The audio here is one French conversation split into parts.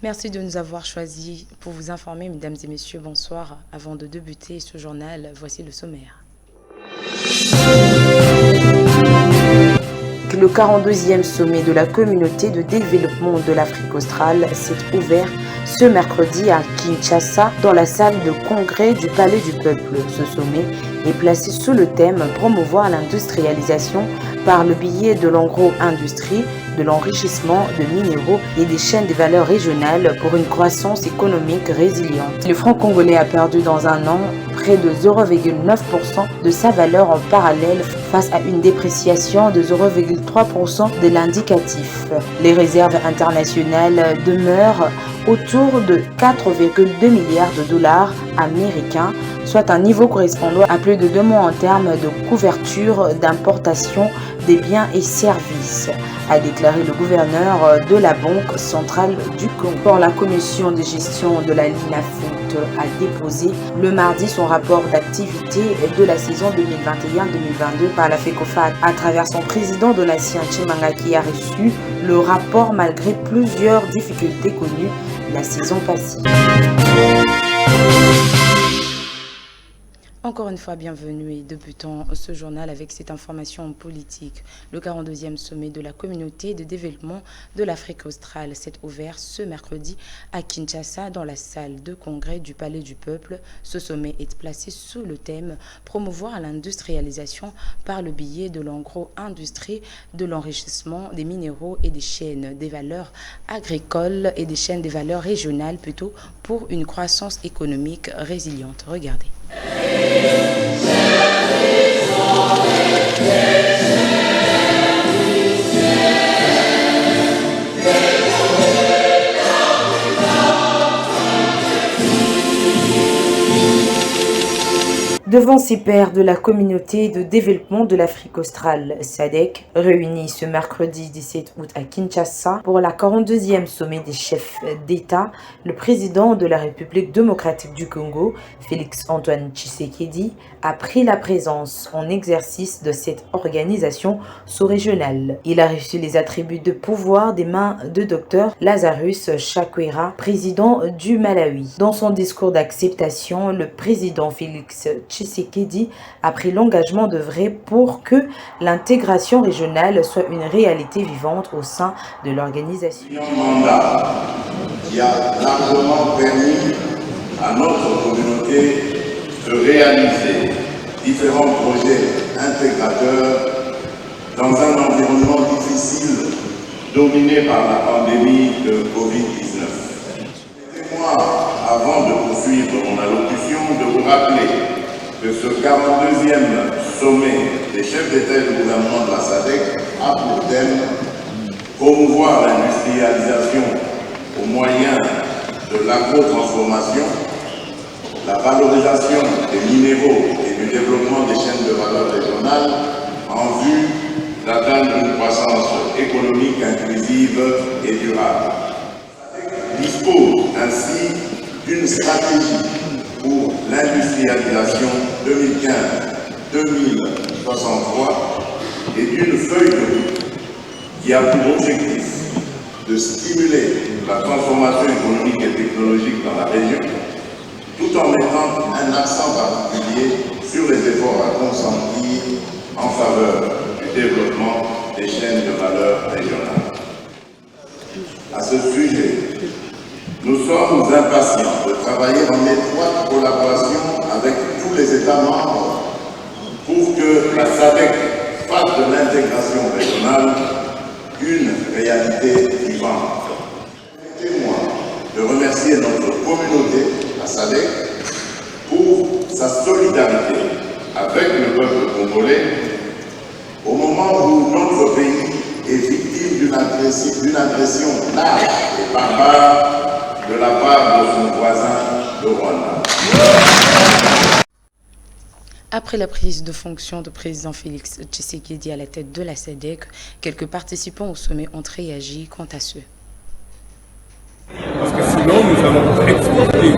Merci de nous avoir choisis pour vous informer, mesdames et messieurs. Bonsoir. Avant de débuter ce journal, voici le sommaire. Le 42e sommet de la communauté de développement de l'Afrique australe s'est ouvert ce mercredi à Kinshasa dans la salle de congrès du Palais du Peuple. Ce sommet est placé sous le thème « Promouvoir l'industrialisation par le biais de l'agro-industrie, de l'enrichissement de minéraux et des chaînes de valeur régionales pour une croissance économique résiliente ». Le franc congolais a perdu dans un an près de 0,9% de sa valeur en parallèle face à une dépréciation de 0,3% de l'indicatif. Les réserves internationales demeurent autour de 4,2 milliards de dollars américains, soit un niveau correspondant à plus de 2 mois en termes de couverture d'importation des biens et services, a déclaré le gouverneur de la Banque centrale du Congo. La commission de gestion de la LINAFOOT a déposé le mardi son rapport d'activité de la saison 2021-2022 par la FECOFA à travers son président Donatien Tshimanga qui a reçu le rapport malgré plusieurs difficultés connues la saison passée. Encore une fois, bienvenue et débutons ce journal avec cette information politique. Le 42e sommet de la communauté de développement de l'Afrique australe s'est ouvert ce mercredi à Kinshasa dans la salle de congrès du Palais du Peuple. Ce sommet est placé sous le thème « Promouvoir l'industrialisation par le biais de l'agro-industrie, de l'enrichissement des minéraux et des chaînes des valeurs agricoles et des chaînes des valeurs régionales plutôt pour une croissance économique résiliente ». Regardez. Devant ces pairs de la communauté de développement de l'Afrique australe, SADC, réunis ce mercredi 17 août à Kinshasa pour la 42e sommet des chefs d'État, le président de la République démocratique du Congo, Félix-Antoine Tshisekedi, a pris la présence en exercice de cette organisation sous-régionale. Il a reçu les attributs de pouvoir des mains de Dr Lazarus Chakwera, président du Malawi. Dans son discours d'acceptation, le président Félix Tshisekedi a pris l'engagement d'œuvrer pour que l'intégration régionale soit une réalité vivante au sein de l'organisation. Un mandat qui a largement permis à notre communauté de réaliser différents projets intégrateurs dans un environnement difficile dominé par la pandémie de Covid-19. Permettez-moi, avant de poursuivre mon allocution, de vous rappeler que ce 42e sommet des chefs d'État et de gouvernement de la SADC a pour thème promouvoir l'industrialisation au moyen de l'agro-transformation, la valorisation des minéraux et du développement des chaînes de valeur régionales en vue d'atteindre une croissance économique inclusive et durable. La SADC dispose ainsi d'une stratégie pour l'industrialisation 2015-2063 et d'une feuille de route qui a pour objectif de stimuler la transformation économique et technologique dans la région, tout en mettant un accent particulier sur les efforts à consentir en faveur du développement des chaînes de valeur régionales. À ce sujet, nous sommes impatients de travailler en étroite collaboration avec tous les États membres pour que la SADC fasse de l'intégration régionale une réalité vivante. Permettez-moi de remercier notre communauté, la SADC, pour sa solidarité avec le peuple congolais au moment où notre pays est victime d'une agression large et barbare de la part de son voisin, le Rwanda. Après la prise de fonction de président Félix Tshisekedi à la tête de la SADC, quelques participants au sommet ont réagi quant à ce. Parce que sinon, nous allons exporter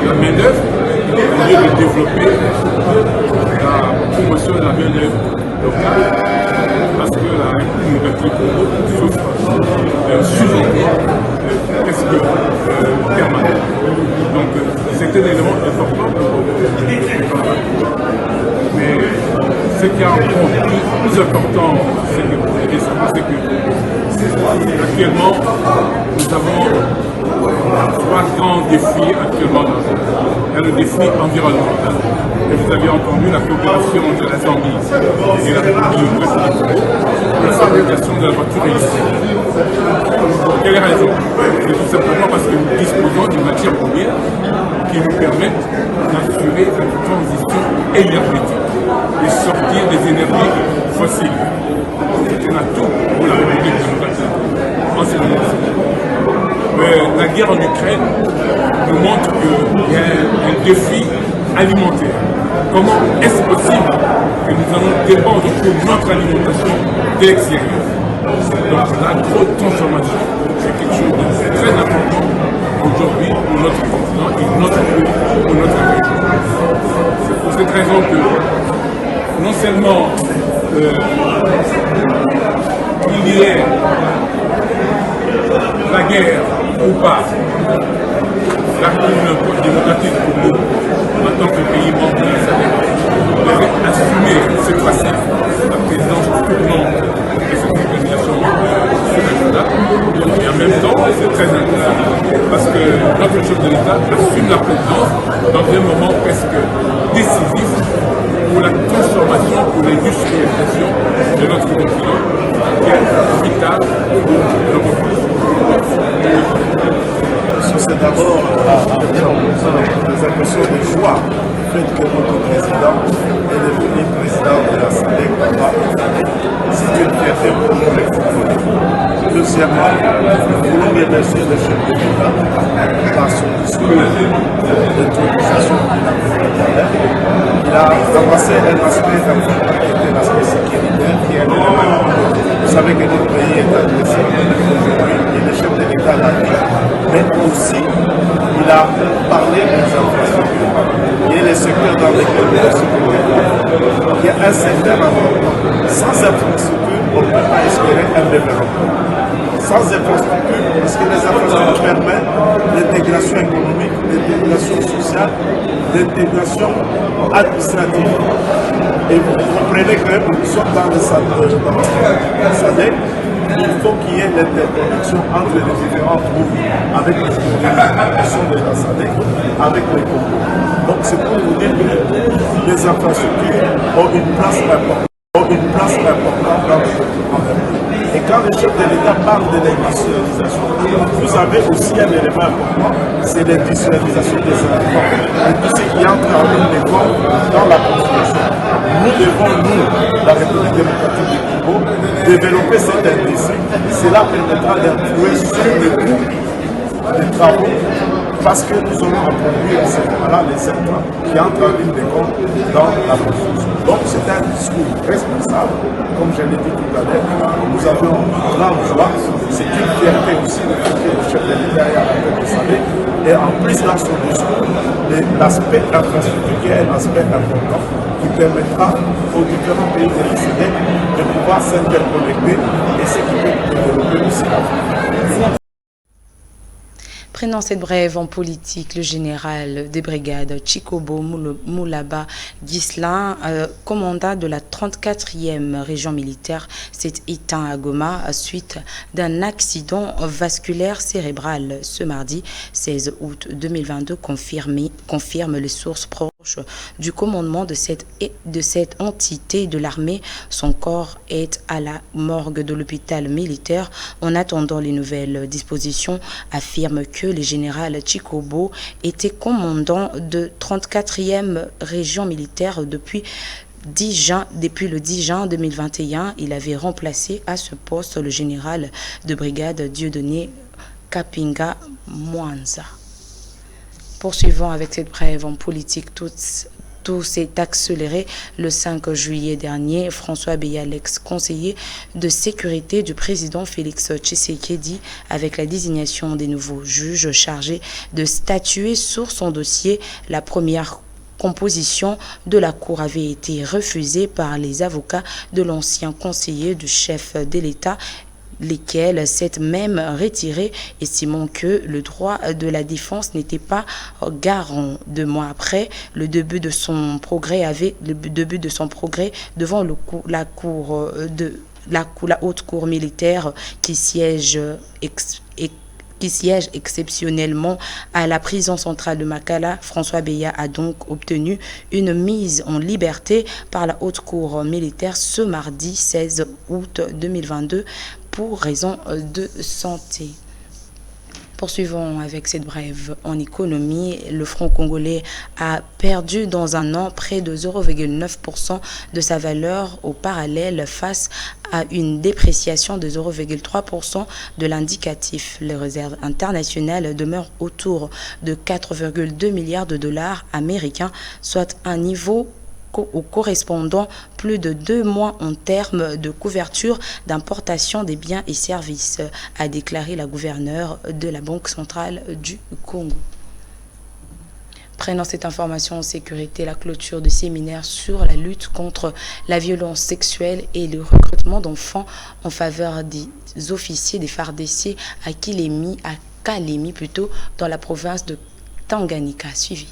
la main-d'œuvre au lieu de développer la promotion de la main-d'œuvre locale, parce que la démocratique souffre d'un sous-emploi presque permanent. Donc c'est un élément important mais ce qui est encore plus important, c'est que actuellement, nous avons trois grands défis actuellement dans le monde. Il y a le défi environnemental. Et vous avez entendu la coopération entre la Zambie et la République du Congo pour la fabrication de la voiture électrique. Pour quelle raison? C'est tout simplement parce que nous disposons d'une matière première qui nous permet d'assurer la transition énergétique et sortir des énergies fossiles. C'est un atout pour la République démocratique en ce moment. Mais la guerre en Ukraine nous montre qu'il y a un défi alimentaire. Comment est-ce possible que nous allons dépendre pour notre alimentation de l'extérieur? Donc l'agro-transformation, c'est quelque chose de très important aujourd'hui pour notre continent et notre pays, pour notre région. C'est pour cette raison que non seulement il y ait la guerre ou pas, la République démocratique pour nous, en tant que pays membre de la SADC, devait assumer cette fois-ci la présidence tournante de cette organisation sous-régionale. Et en même temps, c'est très important parce que notre chef de l'État assume la présidence dans un moment presque décisif pour la transformation, pour l'industrialisation de notre continent, qui est vital pour nos populations. C'est d'abord des impressions de joie du fait que notre président est devenu président de la SADC. C'est une fierté pour nous les Congolais. Deuxièmement, nous voulons remercier le chef de l'État par son discours d'intronisation il a ramassé un aspect important qui était l'aspect sécuritaire, qui est l'élément. Vous savez que notre pays est agressé aujourd'hui et le chef de l'État l'a dit. Mais aussi, il a parlé des infrastructures. Il y a les secteurs dans lesquels nous sommes. Il y a un secteur important. Sans infrastructure, on ne peut pas espérer un développement. Sans infrastructure, parce que les infrastructures permettent l'intégration économique, l'intégration sociale, l'intégration administrative. Et vous comprenez que nous sommes dans le SADC, il faut qu'il y ait l'interconnexion entre les différents groupes avec les institutions de la SADC, avec les Congo. Donc c'est pour vous dire que les infrastructures ont une place importante. Dans le développement. Et quand le chef de l'État parle de l'industrialisation, vous avez aussi un élément important, c'est l'industrialisation des aliments et tout ce qui entre en ligne de compte dans la construction. Nous devons, nous, la République démocratique du Congo, développer cette industrie. Cela permettra d'influer sur le coût des travaux parce que nous aurons à produire à ce moment-là les secteurs qui entrent en ligne de compte dans la construction. Donc c'est un discours responsable, comme je l'ai dit tout à l'heure. Nous avons une grande joie, c'est une fierté aussi de que le chef de l'État est à la tête de SADC. Et en plus dans son discours, l'aspect infrastructure qui est un aspect important qui permettra aux différents pays de la SADC de pouvoir s'interconnecter et ce qui peut développer aussi l'Afrique. Prenant cette brève en politique, le général des brigades Chikobo Moulaba Ghislain, commandant de la 34e région militaire, s'est éteint à Goma suite d'un accident vasculaire cérébral ce mardi 16 août 2022, confirme les sources proches du commandement de cette entité de l'armée. Son corps est à la morgue de l'hôpital militaire. En attendant les nouvelles dispositions, affirme que le général Chikobo était commandant de 34e région militaire depuis le 10 juin 2021. Il avait remplacé à ce poste le général de brigade Dieudonné Kapinga Mwanza. Poursuivons avec cette brève en politique. Tout s'est accéléré le 5 juillet dernier. François Beya, l'ex-conseiller de sécurité du président Félix Tshisekedi, avec la désignation des nouveaux juges chargés de statuer sur son dossier. La première composition de la Cour avait été refusée par les avocats de l'ancien conseiller du chef de l'État, lesquels s'est même retiré, estimant que le droit de la défense n'était pas garant. 2 mois après, le début de son progrès devant la haute cour militaire qui siège exceptionnellement à la prison centrale de Makala, François Beya a donc obtenu une mise en liberté par la haute cour militaire ce mardi 16 août 2022 pour raison de santé. Poursuivons avec cette brève en économie. Le franc congolais a perdu dans un an près de 0,9% de sa valeur au parallèle face à une dépréciation de 0,3% de l'indicatif. Les réserves internationales demeurent autour de 4,2 milliards de dollars américains, soit un niveau correspondant plus de 2 mois en termes de couverture d'importation des biens et services, a déclaré la gouverneure de la Banque centrale du Congo. Prenant cette information en sécurité, la clôture du séminaire sur la lutte contre la violence sexuelle et le recrutement d'enfants en faveur des officiers des FARDC à Kalemi, dans la province de Tanganyika. Suivi.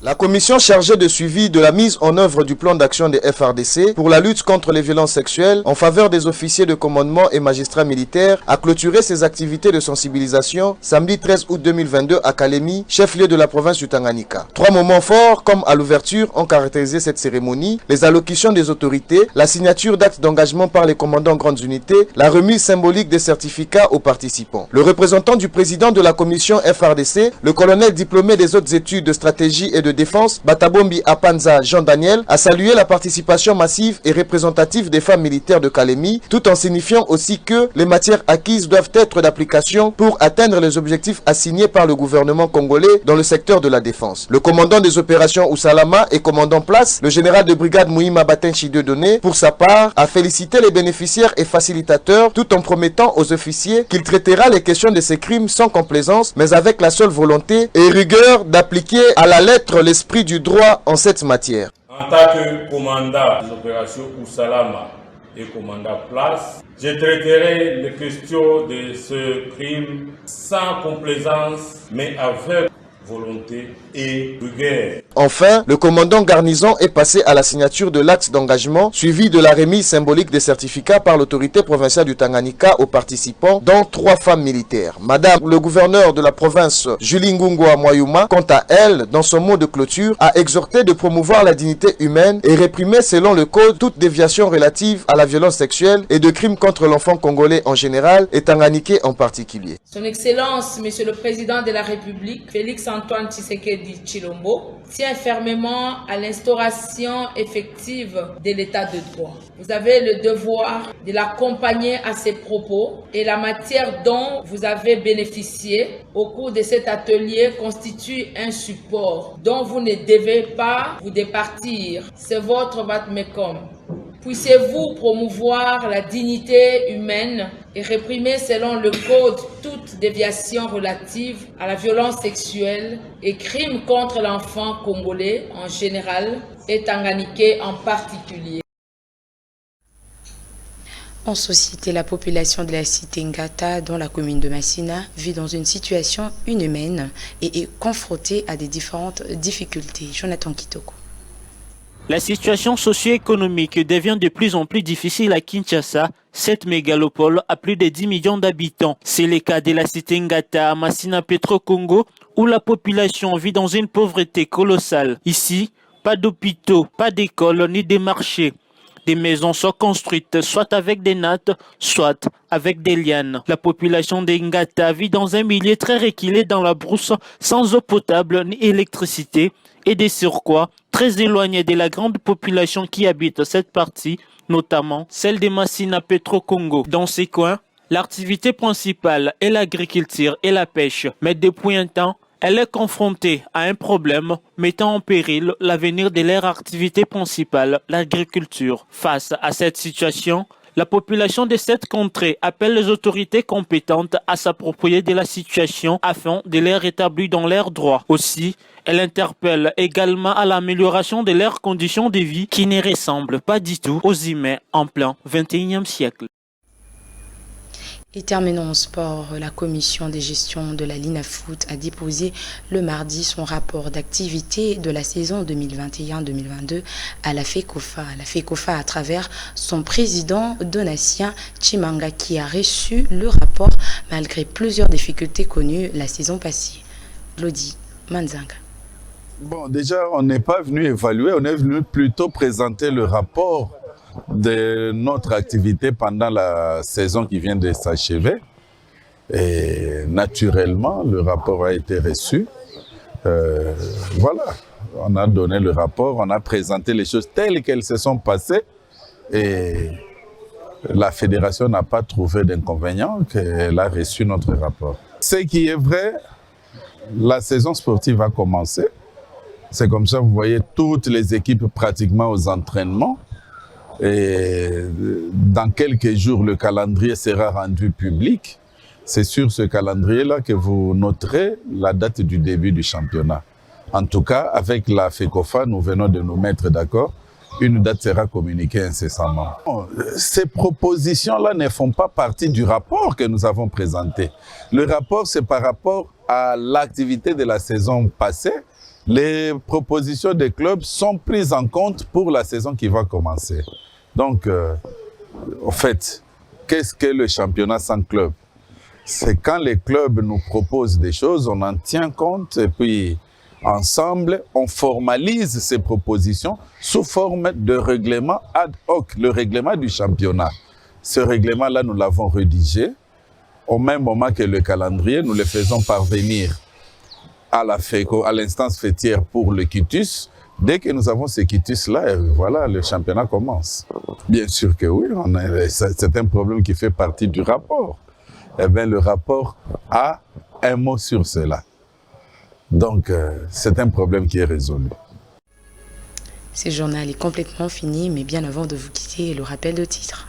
La commission chargée de suivi de la mise en œuvre du plan d'action des FARDC pour la lutte contre les violences sexuelles en faveur des officiers de commandement et magistrats militaires a clôturé ses activités de sensibilisation samedi 13 août 2022 à Kalemi, chef-lieu de la province du Tanganyika. 3 moments forts comme à l'ouverture ont caractérisé cette cérémonie: les allocutions des autorités, la signature d'actes d'engagement par les commandants grandes unités, la remise symbolique des certificats aux participants. Le représentant du président de la commission FARDC, le colonel diplômé des hautes études de stratégie et de défense, Batabombi Apanza Jean-Daniel, a salué la participation massive et représentative des femmes militaires de Kalemi, tout en signifiant aussi que les matières acquises doivent être d'application pour atteindre les objectifs assignés par le gouvernement congolais dans le secteur de la défense. Le commandant des opérations Oussalama et commandant place, le général de brigade Mouima Batenchi Dieudonné, pour sa part, a félicité les bénéficiaires et facilitateurs tout en promettant aux officiers qu'il traitera les questions de ces crimes sans complaisance, mais avec la seule volonté et rigueur d'appliquer à la lettre l'esprit du droit en cette matière. En tant que commandant des opérations Oussalama et commandant place, je traiterai les questions de ce crime sans complaisance, mais avec volonté et rigueur. Enfin, le commandant garnison est passé à la signature de l'acte d'engagement, suivi de la remise symbolique des certificats par l'autorité provinciale du Tanganyika aux participants, dont 3 femmes militaires. Madame le gouverneur de la province, Julie Ngungwa Moyuma, quant à elle, dans son mot de clôture, a exhorté de promouvoir la dignité humaine et réprimer selon le code toute déviation relative à la violence sexuelle et de crimes contre l'enfant congolais en général et tanganyikais en particulier. Son Excellence, Monsieur le Président de la République, Félix Antoine Tshisekedi Tshilombo, tient fermement à l'instauration effective de l'état de droit. Vous avez le devoir de l'accompagner à ses propos et la matière dont vous avez bénéficié au cours de cet atelier constitue un support dont vous ne devez pas vous départir. C'est votre vatmecum. Puissiez-vous promouvoir la dignité humaine et réprimer selon le code toute déviation relative à la violence sexuelle et crimes contre l'enfant congolais en général et tanganyikais en particulier. En société, la population de la cité Ngata, dans la commune de Massina, vit dans une situation inhumaine et est confrontée à des différentes difficultés. Jonathan Kitoko. La situation socio-économique devient de plus en plus difficile à Kinshasa, cette mégalopole à plus de 10 millions d'habitants. C'est le cas de la cité Ngata à Massina Petro-Congo, où la population vit dans une pauvreté colossale. Ici, pas d'hôpitaux, pas d'écoles ni de marchés. Des maisons sont construites soit avec des nattes, soit avec des lianes. La population de Ngata vit dans un milieu très reculé dans la brousse, sans eau potable ni électricité, et des surcroît très éloignés de la grande population qui habite cette partie, notamment celle de Massina Petro-Congo. Dans ces coins, l'activité principale est l'agriculture et la pêche, mais depuis un temps, elle est confrontée à un problème mettant en péril l'avenir de leur activité principale, l'agriculture. Face à cette situation, La population de cette contrée appelle les autorités compétentes à s'approprier de la situation afin de les rétablir dans leurs droits. Aussi, elle interpelle également à l'amélioration de leurs conditions de vie qui ne ressemblent pas du tout aux humains en plein XXIe siècle. Et terminons en sport. La commission de gestion de la LINAFOOT a déposé le mardi son rapport d'activité de la saison 2021-2022 à la FECOFA. La FECOFA, à travers son président Donatien Tshimanga, qui a reçu le rapport malgré plusieurs difficultés connues la saison passée. Lodi Manzanga. Bon, déjà, on n'est pas venu évaluer, on est venu plutôt présenter le rapport de notre activité pendant la saison qui vient de s'achever. Et naturellement, le rapport a été reçu. Voilà, on a donné le rapport, on a présenté les choses telles qu'elles se sont passées. Et la fédération n'a pas trouvé d'inconvénient qu'elle a reçu notre rapport. Ce qui est vrai, la saison sportive a commencé. C'est comme ça, vous voyez toutes les équipes pratiquement aux entraînements. Et dans quelques jours, le calendrier sera rendu public. C'est sur ce calendrier-là que vous noterez la date du début du championnat. En tout cas, avec la FECOFA, nous venons de nous mettre d'accord. Une date sera communiquée incessamment. Ces propositions-là ne font pas partie du rapport que nous avons présenté. Le rapport, c'est par rapport à l'activité de la saison passée. Les propositions des clubs sont prises en compte pour la saison qui va commencer. Donc, en fait, qu'est-ce que le championnat sans club? C'est quand les clubs nous proposent des choses, on en tient compte et puis ensemble, on formalise ces propositions sous forme de règlement ad hoc, le règlement du championnat. Ce règlement-là, nous l'avons rédigé. Au même moment que le calendrier, nous le faisons parvenir à l'instance fêtière pour le quitus. Dès que nous avons ce quitus-là, voilà, le championnat commence. Bien sûr que oui, c'est un problème qui fait partie du rapport. Eh bien, le rapport a un mot sur cela. Donc, c'est un problème qui est résolu. Ce journal est complètement fini, mais bien avant de vous quitter, le rappel de titre.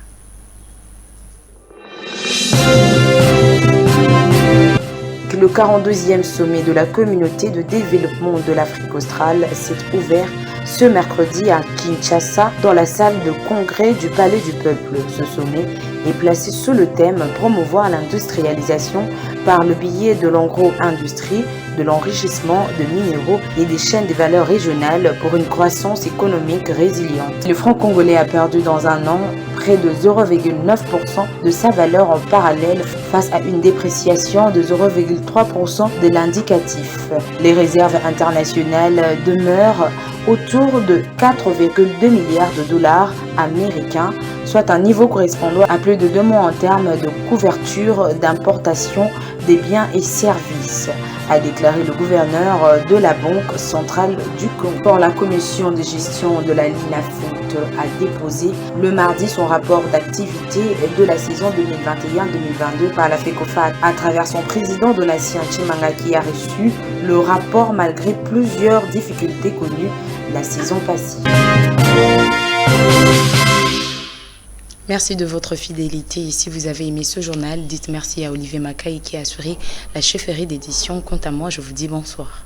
Le 42e sommet de la communauté de développement de l'Afrique australe s'est ouvert ce mercredi à Kinshasa dans la salle de congrès du Palais du Peuple. Ce sommet est placé sous le thème « Promouvoir l'industrialisation par le biais de l'agro-industrie, de l'enrichissement de minéraux et des chaînes de valeur régionales pour une croissance économique résiliente ». Le franc congolais a perdu dans un an près de 0,9% de sa valeur en parallèle face à une dépréciation de 0,3% de l'indicatif. Les réserves internationales demeurent autour de 4,2 milliards de dollars américains, soit un niveau correspondant à plus de 2 mois en termes de couverture d'importation des biens et services, a déclaré le gouverneur de la Banque centrale du Congo. La commission de gestion de la LINAFOOT a déposé le mardi son rapport d'activité de la saison 2021-2022 par la FECOFA à travers son président Donatien Tshimanga, qui a reçu le rapport malgré plusieurs difficultés connues la saison passée. Merci de votre fidélité. Et si vous avez aimé ce journal, dites merci à Olivier Macaï qui a assuré la chefferie d'édition. Quant à moi, je vous dis bonsoir.